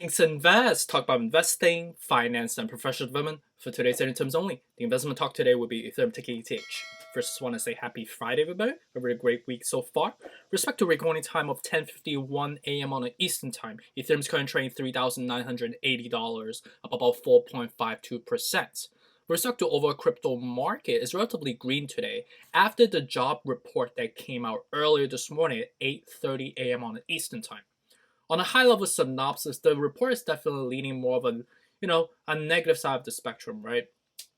Thanks Invest, talk about investing, finance, and professional development. For today's trading terms only, the investment talk today will be Ethereum ticker ETH. First, just want to say happy Friday, everybody. A really great week so far. Respect to recording time of 10:51 a.m. on the Eastern time, Ethereum's current trading $3,980, up about 4.52%. With respect to overall crypto market, is relatively green today after the job report that came out earlier this morning at 8:30 a.m. on the Eastern time. On a high level synopsis, the report is definitely leaning more of a negative side of the spectrum, right?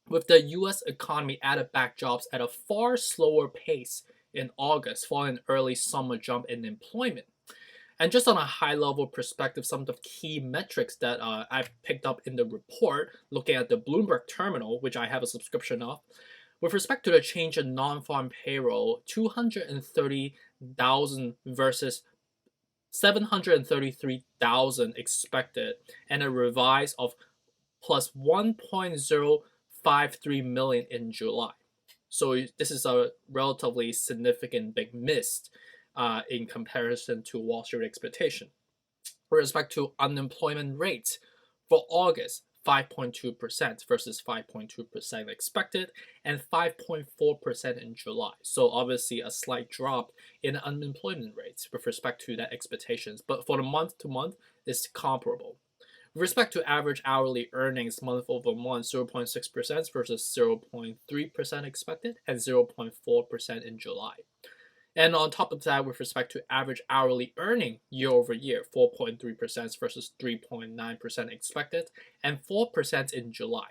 With the U.S. economy added back jobs at a far slower pace in August, following an early summer jump in employment. And just on a high level perspective, some of the key metrics that I've picked up in the report, looking at the Bloomberg terminal, which I have a subscription of, with respect to the change in non-farm payroll, 230,000 versus 733,000 expected, and a revise of plus 1.053 million in July. So this is a relatively significant big miss in comparison to Wall Street expectation. With respect to unemployment rates for August, 5.2% versus 5.2% expected, and 5.4% in July. So obviously a slight drop in unemployment rates with respect to that expectations. But for the month to month, it's comparable. With respect to average hourly earnings month over month, 0.6% versus 0.3% expected, and 0.4% in July. And on top of that, with respect to average hourly earning year over year, 4.3% versus 3.9% expected, and 4% in July.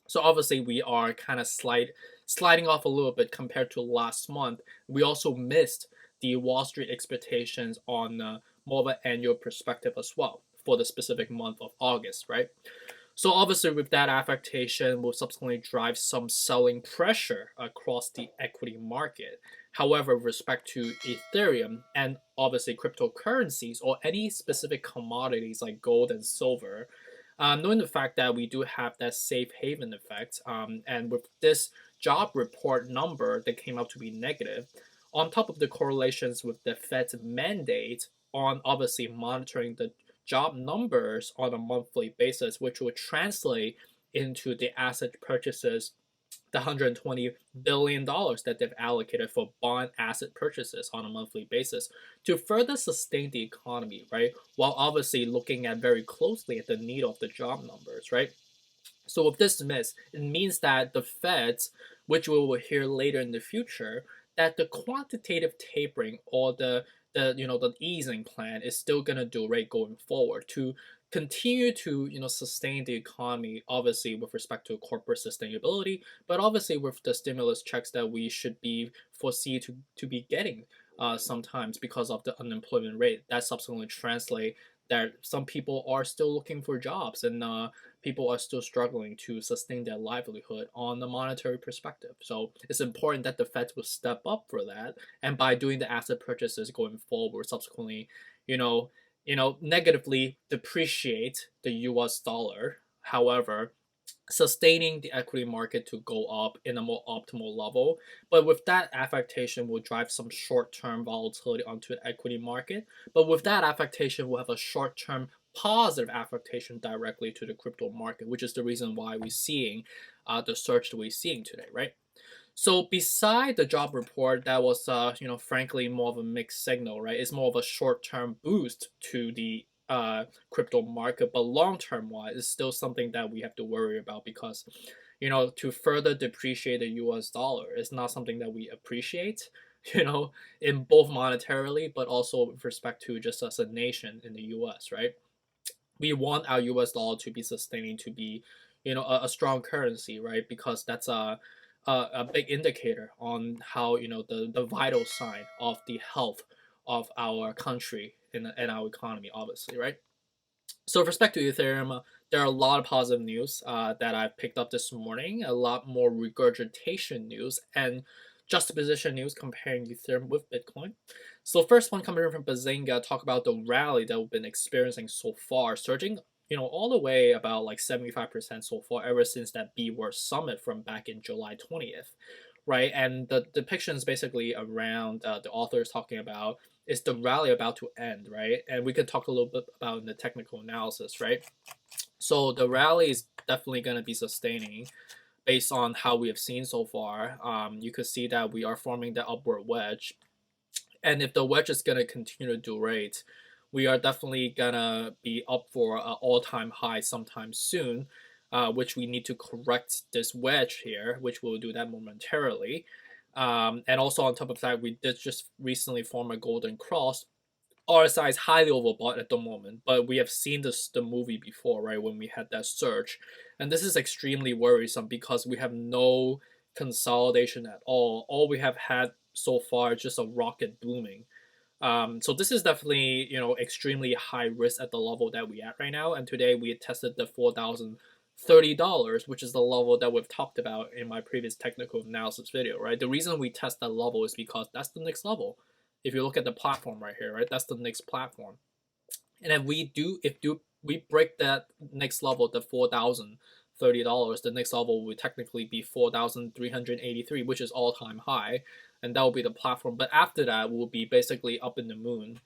So obviously we are kind of sliding off a little bit compared to last month. We also missed the Wall Street expectations on more of an annual perspective as well for the specific month of August, right? So obviously with that affectation will subsequently drive some selling pressure across the equity market. However, with respect to Ethereum and obviously cryptocurrencies or any specific commodities like gold and silver, knowing the fact that we do have that safe haven effect, and with this job report number that came out to be negative, on top of the correlations with the Fed's mandate on obviously monitoring the job numbers on a monthly basis, which would translate into the asset purchases, the $120 billion that they've allocated for bond asset purchases on a monthly basis to further sustain the economy, right? While obviously looking at very closely at the need of the job numbers, right? So with this miss, it means that the Feds, which we will hear later in the future, that the quantitative tapering or the easing plan is still gonna do right going forward to continue to sustain the economy, obviously with respect to corporate sustainability, but obviously with the stimulus checks that we should be foresee to be getting sometimes because of the unemployment rate that subsequently translate that some people are still looking for jobs and people are still struggling to sustain their livelihood on the monetary perspective. So it's important that the Fed will step up for that, and by doing the asset purchases going forward, subsequently, you know, negatively depreciate the U.S. dollar. However, sustaining the equity market to go up in a more optimal level. But with that affectation will drive some short-term volatility onto the equity market. But with that affectation, we'll have a short-term positive affectation directly to the crypto market, which is the reason why we're seeing the surge that we're seeing today, right? So beside the job report, that was frankly more of a mixed signal, right? It's more of a short-term boost to the crypto market, but long-term wise, it's still something that we have to worry about because to further depreciate the U.S. dollar is not something that we appreciate. In both monetarily, but also with respect to just as a nation in the U.S., right? We want our U.S. dollar to be sustaining, to be, a strong currency, right? Because that's a big indicator on how the vital sign of the health of our country and our economy, obviously, right? So, with respect to Ethereum, there are a lot of positive news that I've picked up this morning, a lot more regurgitation news and juxtaposition news comparing Ethereum with Bitcoin. So, first one coming from Bazinga, talk about the rally that we've been experiencing so far, surging all the way about like 75% so far ever since that B Word Summit from back in July 20th, right? And the depiction is basically around the authors talking about is the rally about to end, right? And we can talk a little bit about in the technical analysis, right? So the rally is definitely going to be sustaining based on how we have seen so far. You could see that we are forming the upward wedge, and if the wedge is going to continue to durate, we are definitely going to be up for an all-time high sometime soon, which we need to correct this wedge here, which we'll do that momentarily. And also on top of that, we did just recently form a golden cross. RSI is highly overbought at the moment, but we have seen the movie before, right? When we had that surge, and this is extremely worrisome because we have no consolidation at all. All we have had so far is just a rocket booming. So this is definitely extremely high risk at the level that we at right now. And today we tested the $4,030, which is the level that we've talked about in my previous technical analysis video, right? The reason we test that level is because that's the next level. If you look at the platform right here, right, that's the next platform. And if we break that next level, the $4,030, the next level will technically be 4,383, which is all time high, and that will be the platform. But after that, we'll be basically up in the moon,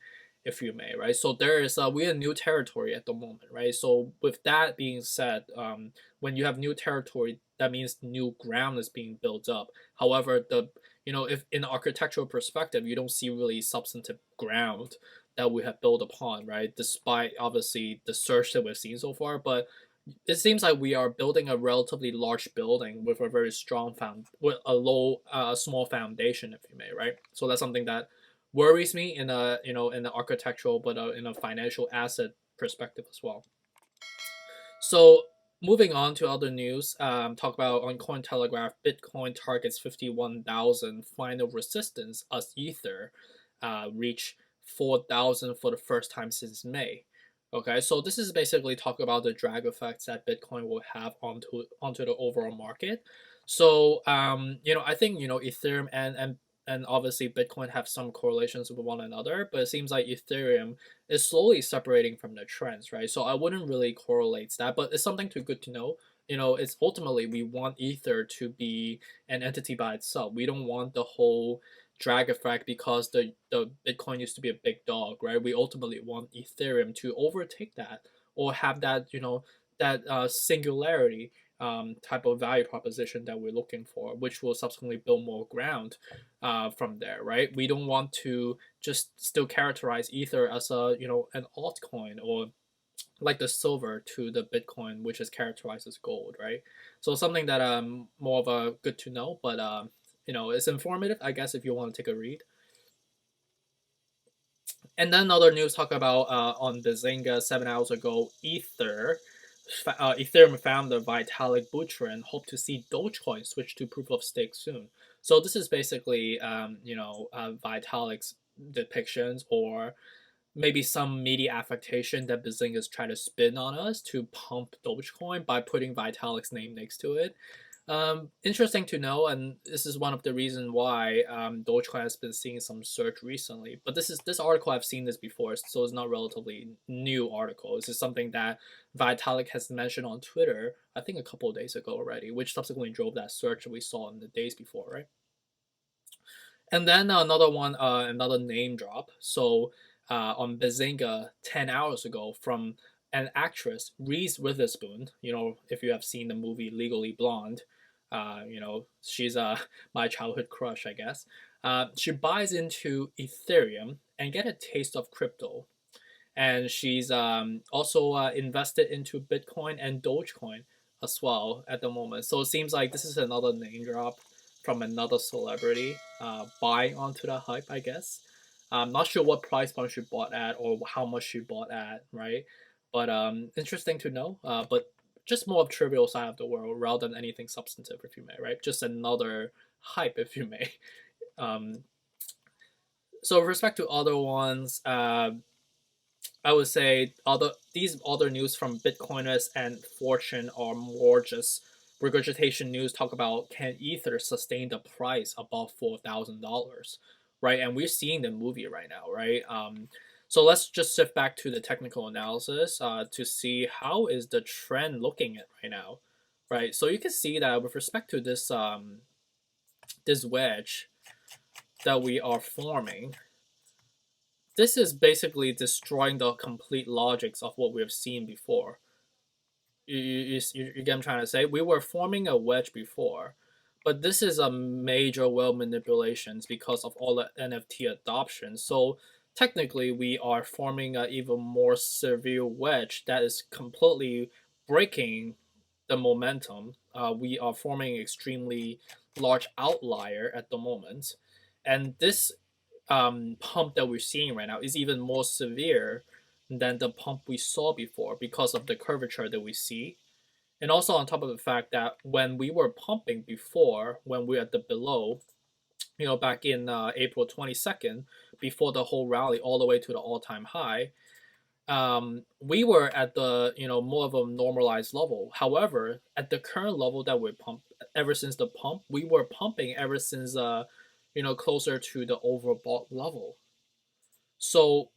if you may, right? So there is we're in new territory at the moment, right? So with that being said, when you have new territory, that means new ground is being built up. However, if in an architectural perspective, you don't see really substantive ground that we have built upon, right? Despite obviously the surge that we've seen so far, but it seems like we are building a relatively large building with a very strong with a small foundation, if you may, right? So that's something that worries me in a in the architectural, but in a financial asset perspective as well. So moving on to other news, talk about on Cointelegraph, Bitcoin targets 51,000 final resistance as Ether reach 4,000 for the first time since May. Okay, so this is basically talk about the drag effects that Bitcoin will have onto the overall market. So I think Ethereum and obviously Bitcoin have some correlations with one another, but it seems like Ethereum is slowly separating from the trends, right? So I wouldn't really correlate that, but it's something too good to know. It's ultimately we want Ether to be an entity by itself. We don't want the whole drag effect because the Bitcoin used to be a big dog, right? We ultimately want Ethereum to overtake that or have that, that singularity type of value proposition that we're looking for, which will subsequently build more ground from there, right? We don't want to just still characterize Ether as an altcoin or like the silver to the Bitcoin, which is characterized as gold, right? So something that more of a good to know, but it's informative, I guess, if you want to take a read. And then other news talk about on Bazinga 7 hours ago, Ethereum founder Vitalik Buterin hope to see Dogecoin switch to proof of stake soon. So this is basically Vitalik's depictions or maybe some media affectation that Bazinga is trying to spin on us to pump Dogecoin by putting Vitalik's name next to it. Interesting to know, and this is one of the reasons why Dogecoin has been seeing some surge recently. But this article I've seen this before, so it's not relatively new article. This is something that Vitalik has mentioned on Twitter, I think a couple of days ago already, which subsequently drove that surge that we saw in the days before, right? And then another one, another name drop. So on Bazinga 10 hours ago from an actress, Reese Witherspoon. If you have seen the movie Legally Blonde, she's my childhood crush, I guess. She buys into Ethereum and get a taste of crypto, and she's also invested into Bitcoin and Dogecoin as well at the moment. So it seems like this is another name drop from another celebrity buying onto the hype, I guess. I'm not sure what price point she bought at or how much she bought at, right? But interesting to know. But just more of trivial side of the world rather than anything substantive, if you may, right? Just another hype, if you may. Um, so with respect to other ones, I would say these other news from Bitcoiners and Fortune are more just regurgitation news. Talk about can Ether sustain the price above $4,000, right? And we're seeing the movie right now, right? So let's just shift back to the technical analysis to see how is the trend looking at right now, right? So you can see that with respect to this wedge that we are forming, this is basically destroying the complete logics of what we have seen before. You get what I'm trying to say? We were forming a wedge before, but this is a major well manipulations because of all the NFT adoption. So technically, we are forming an even more severe wedge that is completely breaking the momentum. We are forming an extremely large outlier at the moment, and this pump that we're seeing right now is even more severe than the pump we saw before because of the curvature that we see. And also on top of the fact that when we were pumping before, when we were at the below, back in April 22nd, before the whole rally all the way to the all-time high, we were at the more of a normalized level. However, at the current level that we pump, ever since the pump, we were pumping ever since closer to the overbought level. So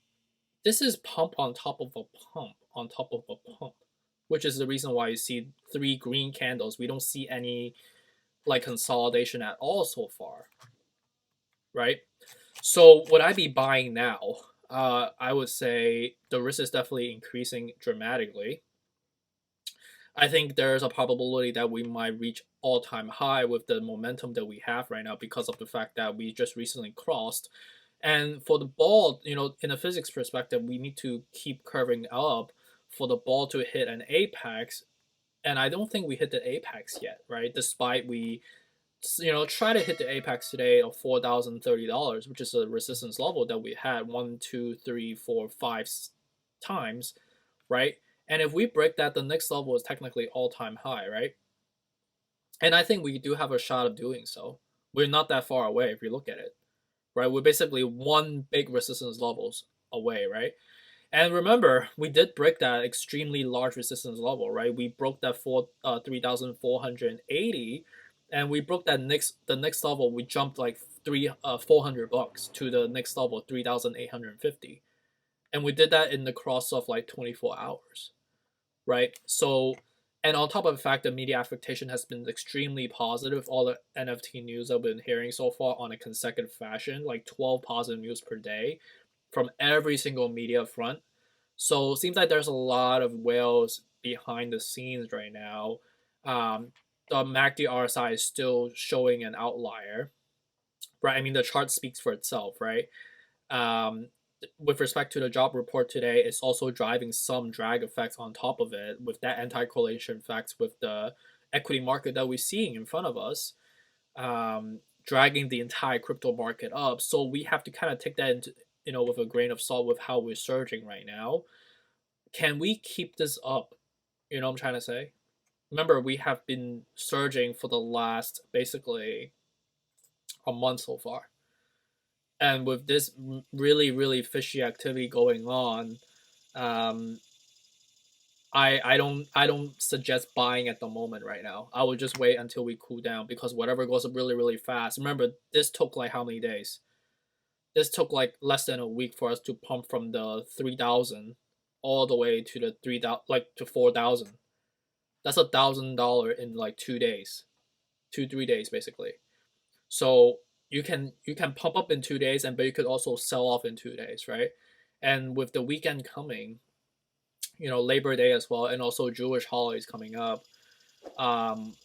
this is pump on top of a pump on top of a pump, which is the reason why you see three green candles. We don't see any like consolidation at all so far, right? So would I be buying now? I would say the risk is definitely increasing dramatically. I think there's a probability that we might reach all-time high with the momentum that we have right now because of the fact that we just recently crossed. And for the ball, in a physics perspective, we need to keep curving up for the ball to hit an apex. And I don't think we hit the apex yet, right? Despite we, try to hit the apex today of $4,030, which is a resistance level that we had 1, 2, 3, 4, 5 times, right? And if we break that, the next level is technically all-time high, right? And I think we do have a shot of doing so. We're not that far away if you look at it, right? We're basically one big resistance levels away, right? And remember, we did break that extremely large resistance level, right? We broke that 3,480, and we broke the next level. We jumped like $400 to the next level, 3,850, and we did that in the cross of like 24 hours, right? So, and on top of the fact that media affectation has been extremely positive, all the NFT news I've been hearing so far on a consecutive fashion, like 12 positive news per day from every single media front. So it seems like there's a lot of whales behind the scenes right now. The MACD RSI is still showing an outlier, right? I mean, the chart speaks for itself, right? Um, with respect to the job report today, it's also driving some drag effects on top of it with that anti-correlation effects with the equity market that we're seeing in front of us, dragging the entire crypto market up. So we have to kind of take that into, with a grain of salt with how we're surging right now. Can we keep this up? You know what I'm trying to say? Remember, we have been surging for the last basically a month so far. And with this really, really fishy activity going on, um, I don't suggest buying at the moment right now. I would just wait until we cool down because whatever goes up really, really fast. Remember, this took like how many days? This took like less than a week for us to pump from the 3,000 all the way to the 3,000, like to 4,000. That's $1,000 in like 2 days, 2 3 days basically. So you can pump up in 2 days, and but you could also sell off in 2 days, right? And with the weekend coming, Labor Day as well, and also Jewish holidays coming up, um,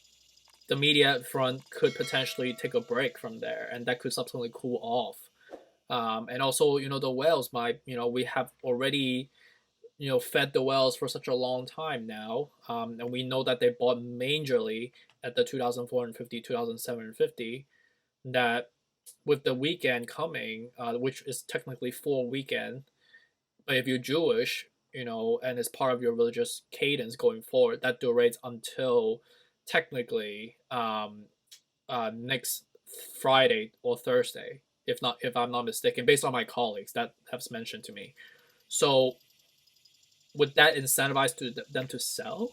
the media front could potentially take a break from there, and that could subsequently cool off. And also, the whales might, we have already, fed the whales for such a long time now, and we know that they bought majorly at the 2,450, 2,750. That with the weekend coming, which is technically full weekend, but if you're Jewish, and it's part of your religious cadence going forward, that durates until technically next Friday or Thursday, if I'm not mistaken, based on my colleagues that have mentioned to me. So would that incentivize them to sell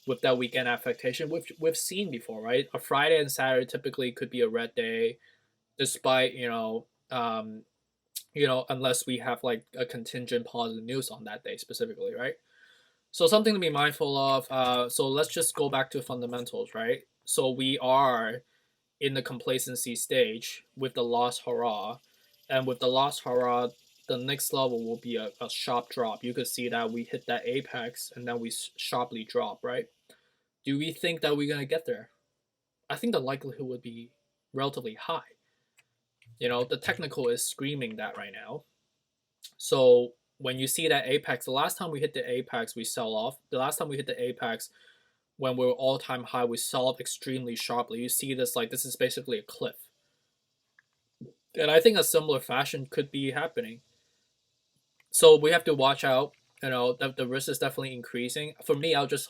with that weekend affectation, which we've seen before, right? A Friday and Saturday typically could be a red day, despite unless we have like a contingent positive news on that day specifically, right? So something to be mindful of. So let's just go back to fundamentals, right? So we are in the complacency stage with the last hurrah, and with the last hurrah, the next level will be a sharp drop. You could see that we hit that apex and then we sharply drop, right? Do we think that we're gonna get there? I think the likelihood would be relatively high. The technical is screaming that right now. So when you see that apex, the last time we hit the apex, we sell off. The last time we hit the apex, when we were all time high, we sell off extremely sharply. You see this, like, this is basically a cliff. And I think a similar fashion could be happening. So we have to watch out. The risk is definitely increasing. For me, I'll just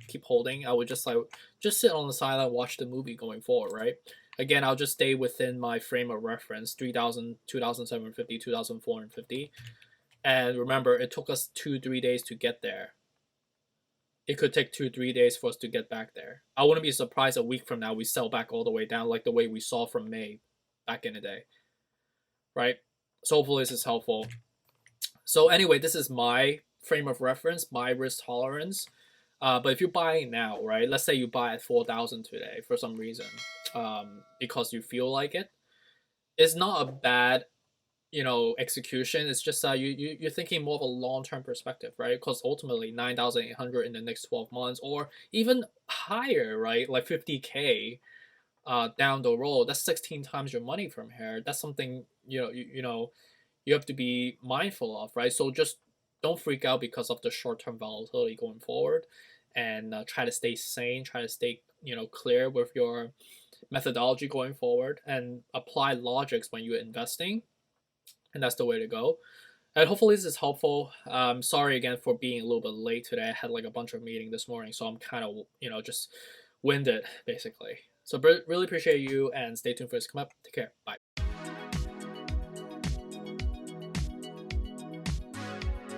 keep holding. I would just sit on the sideline, watch the movie going forward, right? Again, I'll just stay within my frame of reference, 3,000, 2,750, 2,450. And remember, it took us 2-3 days to get there. It could take 2-3 days for us to get back there. I wouldn't be surprised a week from now we sell back all the way down, like the way we saw from May back in the day, right? So hopefully this is helpful. So anyway, this is my frame of reference, my risk tolerance. But if you're buying now, right? Let's say you buy at 4,000 today for some reason, because you feel like it. It's not a bad, execution. It's just you're thinking more of a long term perspective, right? Because ultimately 9,800 in the next 12 months, or even higher, right? Like 50K, down the road. That's 16 times your money from here. That's something you have to be mindful of, right? So just don't freak out because of the short term volatility going forward, and try to stay sane, try to stay clear with your methodology going forward, and apply logics when you're investing, and that's the way to go. And hopefully this is helpful. Sorry again for being a little bit late today. I had like a bunch of meetings this morning, so I'm kind of just winded basically. So really appreciate you, and stay tuned for this come up. Take care. Bye.